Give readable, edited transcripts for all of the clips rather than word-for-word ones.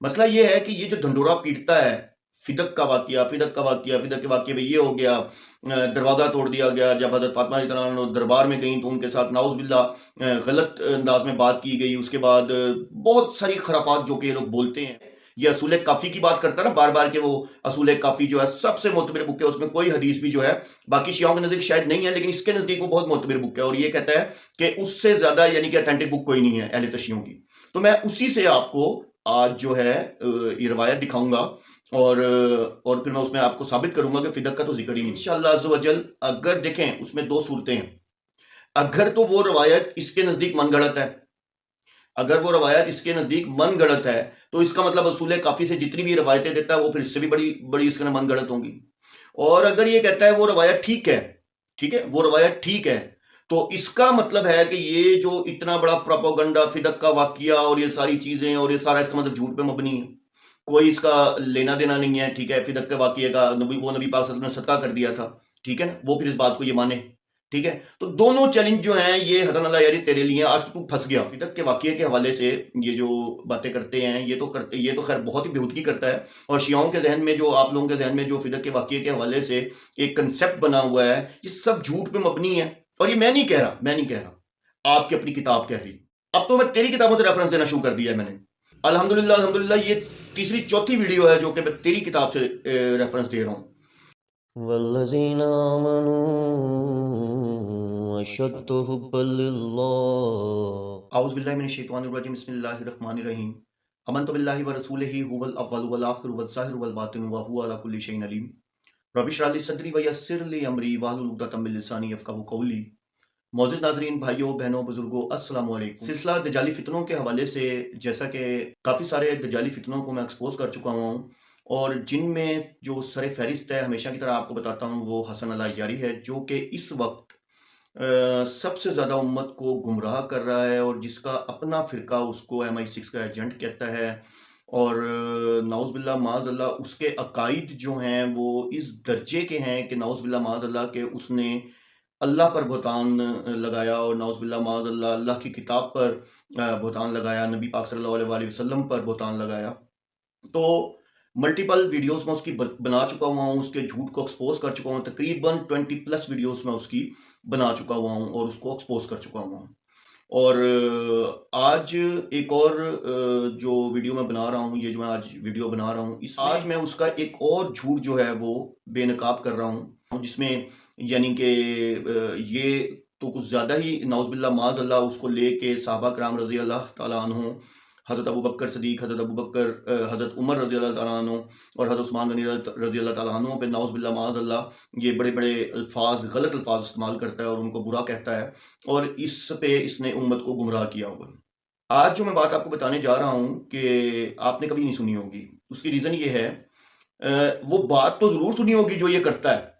مسئلہ یہ ہے کہ یہ جو ڈھنڈورا پیٹتا ہے فدق کا واقعہ فدق کے واقعے میں یہ ہو گیا، دروازہ توڑ دیا گیا جب حضرت فاطمہ رضی اللہ عنہ دربار میں گئیں تو ان کے ساتھ نعوذ باللہ غلط انداز میں بات کی گئی، اس کے بعد بہت ساری خرافات جو کہ یہ لوگ بولتے ہیں۔ یہ اصول کافی کی بات کرتا ہے نا بار بار کہ وہ اصول کافی جو ہے سب سے معتبر بک ہے، اس میں کوئی حدیث بھی جو ہے باقی شیعوں کے نزدیک شاید نہیں ہے لیکن اس کے نزدیک وہ بہت معتبر بک ہے، اور یہ کہتا ہے کہ اس سے زیادہ یعنی کہ اتھینٹک بک کوئی نہیں ہے اہل تشیعوں کی۔ تو میں اسی سے آپ کو آج جو ہے یہ روایت دکھاؤں گا اور پھر میں اس میں آپ کو ثابت کروں گا کہ فدق کا تو ذکر ہی نہیں انشاءاللہ عز و جل۔ اگر دیکھیں اس میں دو صورتیں ہیں، اگر تو وہ روایت اس کے نزدیک من گھڑت ہے، اگر وہ روایت اس کے نزدیک من گھڑت ہے تو اس کا مطلب اصول کافی سے جتنی بھی روایتیں دیتا ہے وہ پھر اس سے بھی بڑی اس کے من گھڑت ہوں گی۔ اور اگر یہ کہتا ہے وہ روایت ٹھیک ہے وہ روایت ٹھیک ہے تو اس کا مطلب ہے کہ یہ جو اتنا بڑا پروپیگنڈا فدق کا واقعہ اور یہ ساری چیزیں اور یہ سارا اس کا مطلب جھوٹ پہ مبنی ہے، کوئی اس کا لینا دینا نہیں ہے، ٹھیک ہے۔ فدق کے واقعے کا وہ نبی پاک صلی اللہ علیہ وسلم نے صدقہ کر دیا تھا، ٹھیک ہے نا، وہ پھر اس بات کو یہ مانے، ٹھیک ہے۔ تو دونوں چیلنج جو ہیں یہ حسن اللہ یاری تیرے لیے، آج تو پھنس گیا۔ فدق کے واقعے کے حوالے سے یہ جو باتیں کرتے ہیں یہ تو خیر بہت ہی بےہودگی کرتا ہے، اور شیعوں کے ذہن میں جو آپ لوگوں کے ذہن میں جو فدق کے واقعے کے حوالے سے ایک کنسیپٹ بنا ہوا ہے یہ سب جھوٹ پہ مبنی ہے، اور یہ میں نہیں کہہ رہا، آپ کی اپنی کتاب کہہ رہی۔ اب تو میں تیری کتابوں سے ریفرنس دینا شروع کر دیا ہے میں نے، الحمدللہ یہ تیسری چوتھی ویڈیو ہے جو کہ میں تیری کتاب سے ریفرنس دے رہا ہوں۔ والذین آمنوا اشد حبا للہ۔ اعوذ باللہ من الشیطان الرجیم، بسم اللہ الرحمن الرحیم۔ آمنت باللہ ورسولہ هو الاول والآخر والظاہر والباطن وهو علی کل شیء علیم۔ رب اشرح لی صدری ویسر لی امری واحلل عقدۃ من لسانی یفقہوا قولی۔ معزز ناظرین، بھائیوں بہنوں بزرگوں، السلام علیکم۔ سلسلہ دجالی فتنوں کے حوالے سے جیسا کہ کافی سارے دجالی فتنوں کو میں ایکسپوز کر چکا ہوں، اور جن میں جو سر فہرست ہے ہمیشہ کی طرح آپ کو بتاتا ہوں وہ حسن اللہ یاری ہے، جو کہ اس وقت سب سے زیادہ امت کو گمراہ کر رہا ہے، اور جس کا اپنا فرقہ اس کو MI6 کا ایجنٹ کہتا ہے، اور نعوذ باللہ معاذ اللہ اس کے عقائد جو ہیں وہ اس درجے کے ہیں کہ نعوذ باللہ معاذ اللہ کہ اس نے اللہ پر بہتان لگایا، اور نعوذ باللہ معاذ اللہ اللہ کی کتاب پر بہتان لگایا، نبی پاک صلی اللہ علیہ وآلہ وسلم پر بہتان لگایا۔ تو ملٹیپل ویڈیوز میں اس کی بنا چکا ہوا ہوں، اس کے جھوٹ کو ایکسپوز کر چکا ہوں، تقریباً 20+ ویڈیوز میں اس کی بنا چکا ہوا ہوں اور اس کو ایکسپوز کر چکا ہوا ہوں۔ اور آج ایک اور جو ویڈیو میں بنا رہا ہوں، یہ جو میں آج ویڈیو بنا رہا ہوں، آج میں اس کا ایک اور جھوٹ جو ہے وہ بے نقاب کر رہا ہوں، جس میں یعنی کہ یہ تو کچھ زیادہ ہی نعوذ باللہ معاذ اللہ اس کو لے کے صحابہ کرام رضی اللہ تعالیٰ عنہ، حضرت ابوبکر صدیق، حضرت عمر رضی اللہ تعالیٰ عنہ اور حضرت عثمان غنی رضی اللہ تعالیٰ عنہ پہ نعوذ باللہ معاذ اللہ یہ بڑے بڑے الفاظ، غلط الفاظ استعمال کرتا ہے اور ان کو برا کہتا ہے، اور اس پہ اس نے امت کو گمراہ کیا ہوا۔ آج جو میں بات آپ کو بتانے جا رہا ہوں کہ آپ نے کبھی نہیں سنی ہوگی، اس کی ریزن یہ ہے وہ بات تو ضرور سنی ہوگی جو یہ کرتا ہے،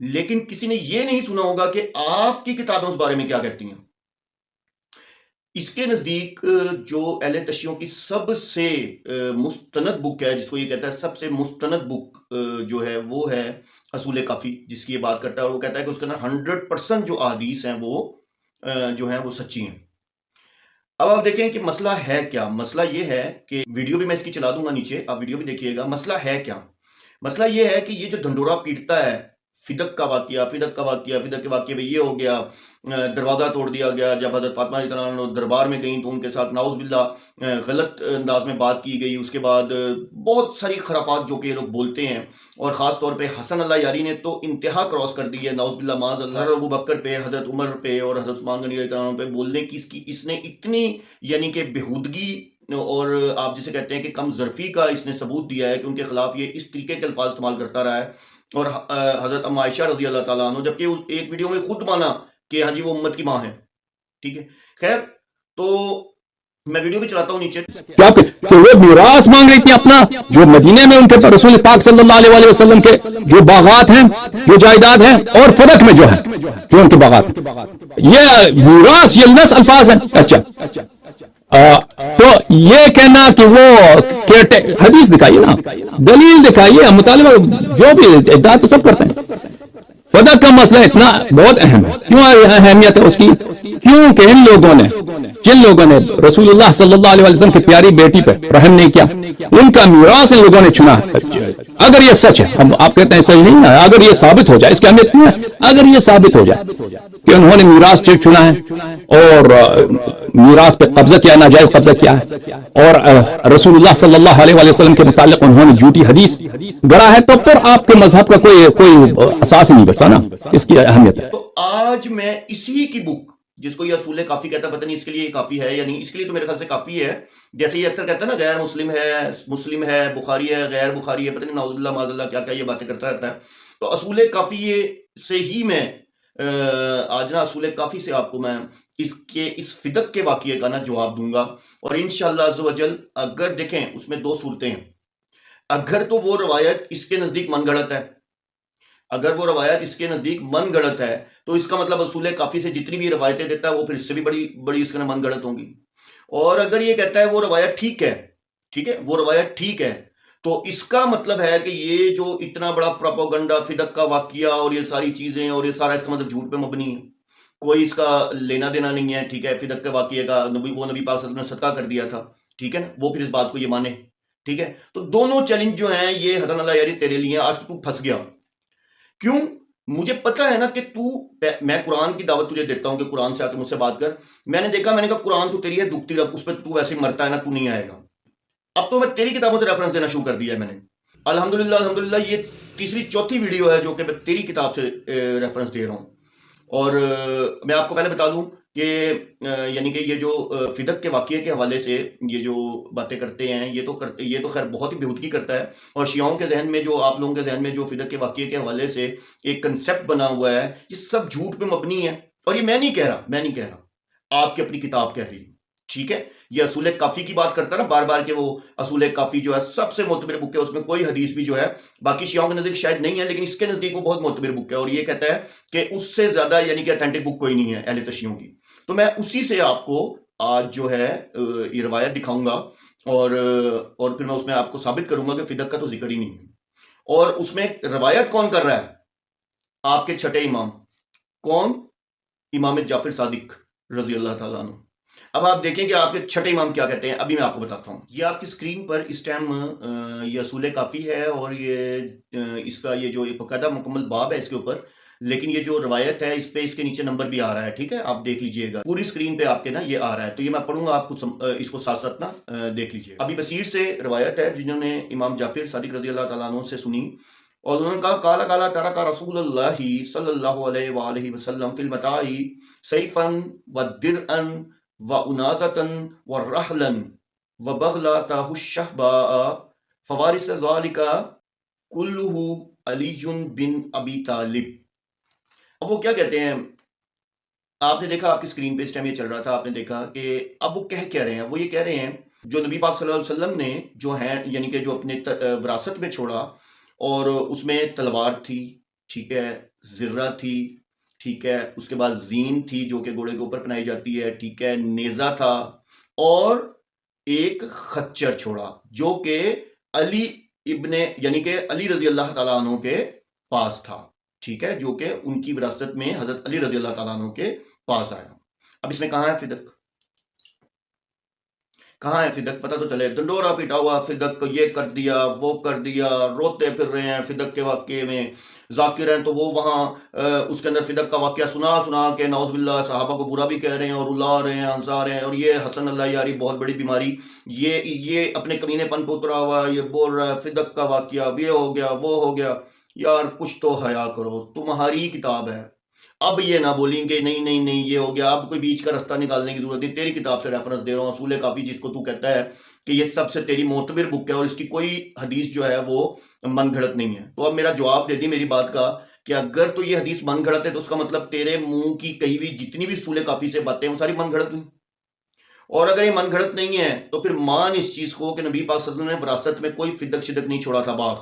لیکن کسی نے یہ نہیں سنا ہوگا کہ آپ کی کتابیں اس بارے میں کیا کہتی ہیں۔ اس کے نزدیک جو اہل تشیعوں کی سب سے مستند بک ہے، جس کو یہ کہتا ہے سب سے مستند بک جو ہے وہ ہے اصول کافی، جس کی یہ بات کرتا ہے، اور وہ کہتا ہے کہ اس کے اندر 100% جو احادیث ہیں وہ جو ہیں وہ سچی ہیں۔ اب آپ دیکھیں کہ مسئلہ ہے کیا۔ مسئلہ یہ ہے کہ ویڈیو بھی میں اس کی چلا دوں گا نیچے، آپ ویڈیو بھی دیکھیے گا۔ مسئلہ ہے کیا؟ مسئلہ یہ ہے کہ یہ جو ڈھنڈورا پیٹتا ہے فدق کے واقعے میں یہ ہو گیا، دروازہ توڑ دیا گیا جب حضرت فاطمہ رضی اللہ عنہ دربار میں گئیں تو ان کے ساتھ نعوذ باللہ غلط انداز میں بات کی گئی، اس کے بعد بہت ساری خرافات جو کہ یہ لوگ بولتے ہیں، اور خاص طور پہ حسن اللہ یاری نے تو انتہا کراس کر دی ہے نعوذ باللہ معاذ اللہ، حضرت ابوبکر پہ، حضرت عمر پہ اور حضرت عثمان غنی رضی اللہ عنہ پہ بولنے کی اس نے اتنی یعنی کہ بےہودگی اور آپ جسے کہتے ہیں کہ کم ظرفی کا اس نے ثبوت دیا ہے کہ ان کے خلاف یہ اس طریقے کے الفاظ استعمال کرتا رہا ہے، اور حضرت ام عائشہ رضی اللہ تعالیٰ عنہ، جبکہ اس ایک ویڈیو میں خود مانا کہ ہاں جی وہ امت کی ماں ہے، ٹھیک ہے۔ خیر، تو میں ویڈیو بھی چلاتا ہوں نیچے۔ کیا کہ وہ میراث مانگ رہی تھی اپنا، جو مدینے میں ان کے رسول پاک صلی اللہ علیہ وآلہ وسلم کے جو باغات ہیں، جو جائیداد ہیں، اور فدق میں جو ہے جو ان کے باغات ہیں، یہ میراث یلنس الفاظ ہیں۔ اچھا، تو یہ کہنا کہ وہ حدیث دکھائیے نا، دلیل دکھائیے، مطالبہ جو بھی ادعا تو سب کرتے ہیں۔ فدق کا مسئلہ اتنا بہت اہم ہے. کیوں اہمیت ہے اس کی؟ کیونکہ جن لوگوں نے رسول اللہ صلی اللہ علیہ وسلم کی پیاری بیٹی پہ رحم نہیں کیا، ان کا میراث ان لوگوں نے چنا. اگر یہ سچ ہے، ہم آپ کہتے ہیں صحیح نہیں ہے، اگر یہ ثابت ہو جائے، اس کی اہمیت کیوں ہے؟ اگر یہ ثابت ہو جائے کہ انہوں نے میراث چنا ہے اور میراث پہ قبضہ کیا، ناجائز قبضہ کیا ہے، اور رسول اللہ صلی اللہ علیہ وسلم کے متعلق انہوں نے جھوٹی حدیث گڑا ہے، تو پھر آپ کے مذہب کا کوئی اساس ہی نہیں بچا نا. اس کی اہمیت ہے. تو آج میں اسی کی بک، جس کو یہ اصول کافی کہتا ہے، پتہ نہیں اس کے لیے کافی ہے یا نہیں، اس کے لیے تو میرے خیال سے کافی ہے. جیسے یہ اکثر کہتا ہے نا غیر مسلم ہے، بخاری ہے، غیر بخاری ہے، پتہ نہیں نعوذ باللہ معاذ اللہ کیا کیا یہ باتیں کرتا رہتا ہے. تو اصول کافی سے ہی میں آج نا اصول کافی سے آپ کو میں اس فدق کے واقعے کا نا جواب دوں گا. اور انشاءاللہ عز و جل اگر دیکھیں اس میں 2 صورتیں ہیں. اگر تو وہ روایت اس کے نزدیک من گھڑت ہے، اگر وہ روایت اس کے نزدیک من گھڑت ہے تو اس کا مطلب اصول کافی سے جتنی بھی روایتیں دیتا ہے وہ پھر اس سے بھی بڑی اس کا من گھڑت ہوں گی. اور اگر یہ کہتا ہے وہ روایت ٹھیک ہے، وہ روایت ٹھیک ہے، تو اس کا مطلب ہے کہ یہ جو اتنا بڑا پروپیگنڈا فدق کا واقعہ اور یہ ساری چیزیں اور یہ سارا اس کا مطلب جھوٹ پہ مبنی ہے، کوئی اس کا لینا دینا نہیں ہے. ٹھیک ہے، فدق کے واقعے کا وہ نبی پاک صلی اللہ علیہ وسلم نے صدقہ کر دیا تھا، ٹھیک ہے نا، وہ پھر اس بات کو یہ مانے. ٹھیک ہے، تو دونوں چیلنج جو ہیں یہ حسن اللہ یاری تیرے لیے. آج تو پھنس گیا. کیوں؟ مجھے پتا ہے نا کہ میں قرآن کی دعوت تجھے دیتا ہوں کہ قرآن سے آ کے مجھ سے بات کر. میں نے کہا قرآن تو تیری ہے، دکھتی رب، اس پہ تو ویسے مرتا ہے نا، تو نہیں آئے گا. اب تو میں تیری کتابوں سے ریفرنس دینا شروع کر دیا ہے میں نے. الحمدللہ یہ تیسری چوتھی ویڈیو ہے جو کہ میں تیری کتاب سے ریفرنس دے رہا ہوں. اور میں آپ کو پہلے بتا دوں کہ یعنی کہ یہ جو فدق کے واقعے کے حوالے سے یہ جو باتیں کرتے ہیں یہ تو خیر بہت ہی بےہودگی کرتا ہے. اور شیعوں کے ذہن میں جو آپ لوگوں کے ذہن میں جو فدق کے واقعے کے حوالے سے ایک کنسیپٹ بنا ہوا ہے، یہ سب جھوٹ پہ مبنی ہے. اور یہ میں نہیں کہہ رہا، آپ کی اپنی کتاب کہہ رہی ہے. ٹھیک ہے، یہ اصول کافی کی بات کرتا ہے نا بار بار کہ وہ اصول کافی جو ہے سب سے معتبر بک ہے، اس میں کوئی حدیث بھی جو ہے باقی شیعوں کے نزدیک شاید نہیں ہے لیکن اس کے نزدیک وہ بہت معتبر بک ہے. اور یہ کہتا ہے کہ اس سے زیادہ یعنی کہ اتھینٹک بک کوئی نہیں ہے اہل تشیعوں کی. تو میں اسی سے آپ کو آج جو ہے یہ روایت دکھاؤں گا اور پھر میں اس میں آپ کو ثابت کروں گا کہ فدق کا تو ذکر ہی نہیں ہے. اور اس میں روایت کون کر رہا ہے؟ آپ کے چھٹے امام. کون؟ امام جعفر صادق رضی اللہ تعالیٰ عنہ. اب آپ دیکھیں کہ آپ کے چھٹے امام کیا کہتے ہیں. ابھی میں آپ کو بتاتا ہوں. یہ آپ کی اسکرین پر اس ٹائم یہ اصول کافی ہے اور یہ اس کا یہ جو باقاعدہ مکمل باب ہے اس کے اوپر، لیکن یہ جو روایت ہے اس پہ اس کے نیچے نمبر بھی آ رہا ہے. ٹھیک ہے، آپ دیکھ لیجئے گا پوری اسکرین پہ آپ کے نا یہ آ رہا ہے. تو یہ میں پڑھوں گا، آپ کو اس کو ساتھ ساتھ نا دیکھ لیجئے. ابھی بصیر سے روایت ہے جنہوں نے امام جعفر صادق رضی اللہ تعالیٰ عنہ سے سنی، اور انہوں نے کہا کالا ترک رسول اللہ صلی اللہ علیہ وآلہ وسلم فی المتاع سیفا ودرعا واناذة ورحلا وبغلة الشہباء فوارث ذلك کلہ علی بن ابی طالب. اب وہ کیا کہتے ہیں؟ آپ نے دیکھا، آپ کی اسکرین پہ اس ٹائم یہ چل رہا تھا، آپ نے دیکھا کہ اب وہ کہہ رہے ہیں. وہ یہ کہہ رہے ہیں جو نبی پاک صلی اللہ علیہ وسلم نے جو ہے یعنی کہ جو اپنے وراثت میں چھوڑا، اور اس میں تلوار تھی، ٹھیک ہے، زرہ تھی، ٹھیک ہے، اس کے بعد زین تھی جو کہ گھوڑے کے اوپر پہنائی جاتی ہے، ٹھیک ہے، نیزہ تھا، اور ایک خچر چھوڑا جو کہ علی یعنی کہ علی رضی اللہ تعالیٰ عنہ کے پاس تھا. ٹھیک ہے، جو کہ ان کی وراثت میں حضرت علی رضی اللہ تعالیٰ عنہ کے پاس آیا. اب اس میں کہاں ہے فدق؟ کہاں ہے فدق؟ پتہ تو چلے. ڈنڈورا پیٹا ہوا فدق، یہ کر دیا وہ کر دیا، روتے پھر رہے ہیں فدق کے واقعے میں. ذاکر ہیں تو وہ وہاں اس کے اندر فدق کا واقعہ سنا کے نعوذ باللہ صحابہ کو برا بھی کہہ رہے ہیں اور رلا رہے ہیں، ہنسا رہے ہیں. اور یہ حسن اللہ یاری بہت بڑی بیماری، یہ اپنے کمینے پن پہ اترا ہوا، یہ بول رہا ہے فدق کا واقعہ یہ ہو گیا وہ ہو گیا. یار کچھ تو حیا کرو، تمہاری کتاب ہے. اب یہ نہ بولیں کہ نہیں یہ ہو گیا. اب کوئی بیچ کا رستہ نکالنے کی ضرورت نہیں. تیری کتاب سے ریفرنس دے رہا ہوں، اصول کافی، جس کو تو کہتا ہے کہ یہ سب سے تیری معتبر بک ہے اور اس کی کوئی حدیث جو ہے وہ من گھڑت نہیں ہے. تو اب میرا جواب دے دی میری بات کا کہ اگر تو یہ حدیث من گھڑت ہے تو اس کا مطلب تیرے منہ کی کہی ہوئی جتنی بھی اصول کافی سے باتیں وہ ساری من گھڑت ہوئی. اور اگر یہ من گھڑت نہیں ہے تو پھر مان اس چیز کو کہ نبی پاک صلی اللہ علیہ وسلم نے وراثت میں کوئی فدق شدق نہیں چھوڑا تھا باغ،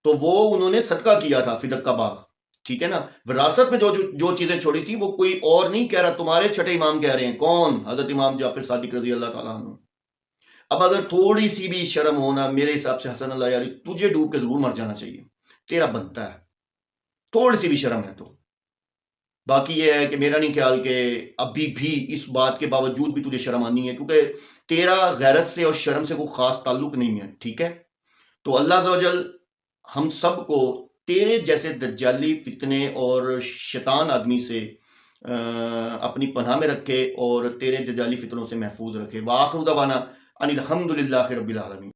تو وہ انہوں نے صدقہ کیا تھا فدق کا باغ. ٹھیک ہے نا، وراثت میں جو چیزیں چھوڑی تھی وہ کوئی اور نہیں کہہ رہا، تمہارے چھٹے امام کہہ رہے ہیں. کون؟ حضرت امام جعفر صادق رضی اللہ تعالیٰ عنہ. اب اگر تھوڑی سی بھی شرم ہونا، میرے حساب سے حسن اللہ یاری تجھے ڈوب کے ضرور مر جانا چاہیے، تیرا بنتا ہے. تھوڑی سی بھی شرم ہے تو. باقی یہ ہے کہ میرا نہیں خیال کہ ابھی بھی اس بات کے باوجود بھی تجھے شرم آنی ہے، کیونکہ تیرا غیرت سے اور شرم سے کوئی خاص تعلق نہیں ہے. ٹھیک ہے، تو اللہ عز و جل ہم سب کو تیرے جیسے دجالی فتنے اور شیطان آدمی سے اپنی پناہ میں رکھے اور تیرے دجالی فتنوں سے محفوظ رکھے. وآخر دعوانا ان الحمد للہ رب العالمین.